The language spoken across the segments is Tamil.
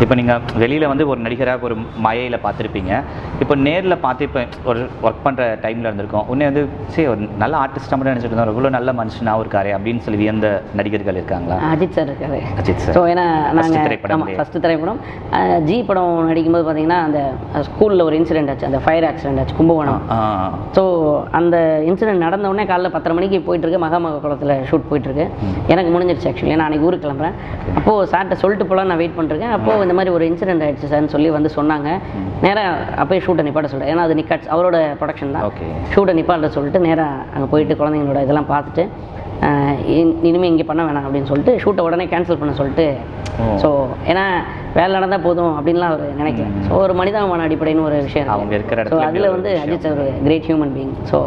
இப்போ நீங்கள் வெளியில் வந்து ஒரு நடிகராக ஒரு மாயையில் பார்த்துருப்பீங்க. இப்போ நேரில் பார்த்து இப்போ ஒரு ஒர்க் பண்ணுற டைமில் இருந்திருக்கோம். உடனே வந்து சரி ஒரு நல்ல ஆர்டிஸ்ட்டாக மட்டும் நினச்சிட்டு இருந்தோம், இவ்வளோ நல்ல மனுஷனாகவும் இருக்காரு அப்படின்னு சொல்லி வியந்த நடிகர்கள் இருக்காங்களா? அஜித் சார் இருக்காரு. அஜித் சார். ஸோ ஏன்னா நாங்கள் ஃபஸ்ட்டு திரைப்படம் ஜி படம் நடிக்கும்போது பார்த்தீங்கன்னா அந்த ஸ்கூலில் ஒரு இன்சிடென்ட் ஆச்சு, அந்த ஃபயர் ஆக்சிடென்ட் ஆச்சு கும்பகோணம். ஸோ அந்த இன்சிடென்ட் நடந்த உடனே காலைல 10:30 மணிக்கு போயிட்டுருக்கு, மகாமக குளத்தில் ஷூட் போயிட்டுருக்கு. எனக்கு முடிஞ்சிருச்சு ஆக்சுவலி, நான் அன்றைக்கி ஊருக்கு கிளம்புறேன். அப்போது சார்கிட்ட சொல்லிட்டு போகலாம் நான் வெயிட் பண்ணிருக்கேன். அப்போது இந்த மாதிரி ஒரு இன்சிடென்ட் ஆகிடுச்சு சார்னு சொல்லி வந்து சொன்னாங்க. நேராக அப்போயே ஷூட்டை நிப்பாட்ட சொல்லிட்டேன், ஏன்னா அது நிக்காட்ஸ் அவரோட ப்ரொடக்ஷன் தான். ஷூட்டை நிப்பாட்ட சொல்லிட்டு நேராக அங்கே போயிட்டு குழந்தைங்களோட இதெல்லாம் பார்த்துட்டு இனிமேல் இங்கே பண்ண வேணாம் அப்படின்னு சொல்லிட்டு ஷூட்டை உடனே கேன்சல் பண்ண சொல்லிட்டு. ஸோ ஏன்னா வேலை நடந்தால் போதும் அப்படின்லாம் அவர் நினைக்கல. ஸோ ஒரு மனிதாபிமான அடிப்படைன்னு ஒரு விஷயம் அவங்க இருக்கிற இடத்துல. ஸோ அதில் வந்து அஜித் ஒரு கிரேட் ஹியூமன் பீயிங். ஸோ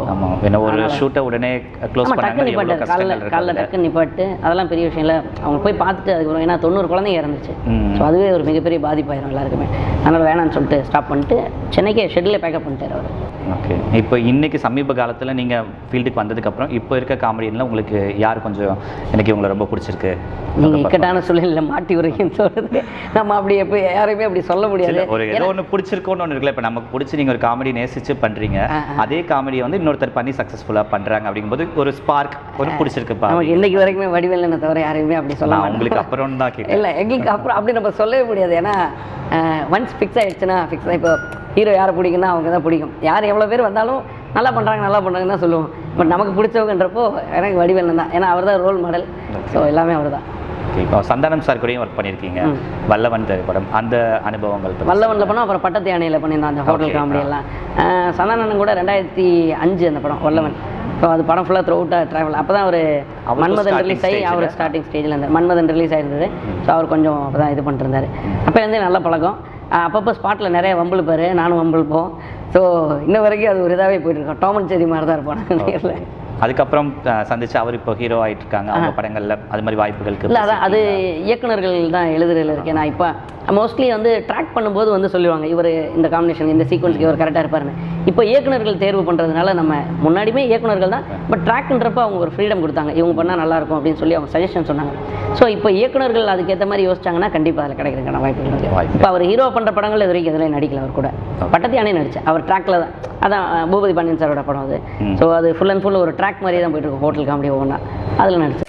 ஒரு ஷூட்டை உடனே டக்கு நிப்பாட்டு, காலைல டக்கு நிப்பாட்டு, அதெல்லாம் பெரிய விஷயம் இல்லை. அவங்க போய் பார்த்துட்டு அதுக்கப்புறம் ஏன்னா 90 குழந்தைங்க இறந்துச்சு. ஸோ அதுவே ஒரு மிகப்பெரிய பாதிப்பாயிரும் எல்லாருக்குமே. அதனால் வேணான்னு சொல்லிட்டு ஸ்டாப் பண்ணிட்டு சென்னைக்கே ஷெட்யூலே பேக்கப் பண்ணிட்டார் அவர். ஓகே. இப்போ இன்றைக்கி சமீப காலத்தில் நீங்கள் ஃபீல்டுக்கு வந்ததுக்கப்புறம் இப்போ இருக்க காமெடியில் உங்களுக்கு யார் கொஞ்சம் எனக்கு இவங்களை ரொம்ப பிடிச்சிருக்கு? நீங்கள் இக்கட்டான சூழ்நிலை மாட்டி உரைக்குன்னு சொல்கிறது நம்ம அப்படி எப்போ யாரையுமே அப்படி சொல்ல முடியாது. ஒரு ஏதோ ஒன்று பிடிச்சிருக்கோன்னு ஒன்று இருக்குல்ல. இப்போ நமக்கு பிடிச்சி நீங்கள் ஒரு காமெடி நேசிச்சு பண்ணுறீங்க, அதே காமெடியை வந்து இன்னொருத்தர் பண்ணி சக்ஸஸ்ஃபுல்லாக பண்ணுறாங்க அப்படிங்கும்போது ஒரு ஸ்பார்க் ஒரு பிடிச்சிருக்குப்பா. நமக்கு இன்றைக்கி வரைக்குமே வடிவேலனை தவிர யாரையுமே அப்படி சொல்லலாம். உங்களுக்கு அப்புறம் தான் கேட்க இல்லை, எங்களுக்கு அப்புறம் அப்படி நம்ம சொல்லவே முடியாது. ஏன்னா ஒன்ஸ் ஃபிக்ஸ் ஆகிடுச்சுன்னா ஃபிக்ஸ் தான். இப்போ ஹீரோ யாரை பிடிக்குன்னா அவங்க தான் பிடிக்கும். யார் எவ்வளோ பேர் வந்தாலும் நல்லா பண்ணுறாங்கன்னு தான் சொல்லுவோம். பட் நமக்கு பிடிச்சவங்கன்றப்போ எனக்கு வடிவேலன் தான், ஏன்னா அவர் தான் ரோல் மாடல். ஸோ எல்லாமே அவர் தான். இப்போ சந்தானம் சார் கூடயும் ஒர்க் பண்ணியிருக்கீங்க, வல்லவன் திரைப்படம், அந்த அனுபவங்கள்? வல்லவனில் பண்ணோம், அப்புறம் பட்டத்து யானையில் பண்ணியிருந்தோம் அந்த ஹோட்டல் காமெடி எல்லாம். சந்தானன் கூட 2005 அந்த படம் வல்லவன். ஸோ அது படம் ஃபுல்லாக த்ரூ அவுட்டாக ட்ராவல். அப்போ தான் ஒரு மன்மதன் ரிலீஸ் ஆகி அவர் ஸ்டார்டிங் ஸ்டேஜில் இருந்தார். மன்மதன் ரிலீஸ் ஆகிருந்தது. ஸோ அவர் கொஞ்சம் அப்போ தான் இது பண்ணிருந்தார். அப்போ இருந்தே நல்ல பழக்கம். அப்பப்போ ஸ்பாட்டில் நிறைய வம்பிழுப்பார், நானும் வம்பிழுப்போம். ஸோ இன்ன வரைக்கும் அது ஒரு இதாகவே போயிட்டுருக்கோம். டாம் அண்ட் ஜெர்ரி மாதிரி தான் இருப்போம் நேரில். அதுக்கப்புறம் சந்திச்சு அவர் இப்போ ஹீரோ ஆகிட்டு இருக்காங்க. அவங்க படங்களில் அது மாதிரி வாய்ப்புகளுக்கு இல்லை, அதான் அது இயக்குநர்கள் தான் எழுதுறதுல இருக்கேன். நான் இப்போ மோஸ்ட்லி வந்து ட்ராக் பண்ணும்போது வந்து சொல்லுவாங்க இவர் இந்த காம்பினேஷன் இந்த சீக்வன்ஸுக்கு இவர் கரெக்டாக இருப்பாருன்னு. இப்போ இயக்குநர்கள் தேர்வு பண்ணுறதுனால நம்ம முன்னாடியுமே இயக்குநர்கள் தான், பட் ட்ராக்ன்றப்ப அவங்க ஒரு ஃப்ரீடம் கொடுத்தாங்க, இவங்க பண்ணால் நல்லாயிருக்கும் அப்படின்னு சொல்லி அவங்க சஜஷன் சொன்னாங்க. ஸோ இப்போ இயக்குநர்கள் அதுக்கேற்ற மாதிரி யோசிச்சாங்கன்னா கண்டிப்பாக அதில் கிடைக்கிறதுக்கான வாய்ப்புகள் இருக்குது. இப்போ அவர் ஹீரோ பண்ணுற படங்கள் இது வரைக்கும் இதில் நடிக்கல. அவர் கூட பட்டத்து யானை நடித்தேன். அவர் ட்ராக்கில் தான், அதான் பூபதி பாண்டியன் சாரோட படம் அது. ஸோ அது ஃபுல் அண்ட் ஃபுல் ஒரு ட்ராக் மாதிரியே தான் போயிட்டு இருக்கும், ஹோட்டல் காமெடி ஒவ்வொன்றா அதில் நடிச்சு.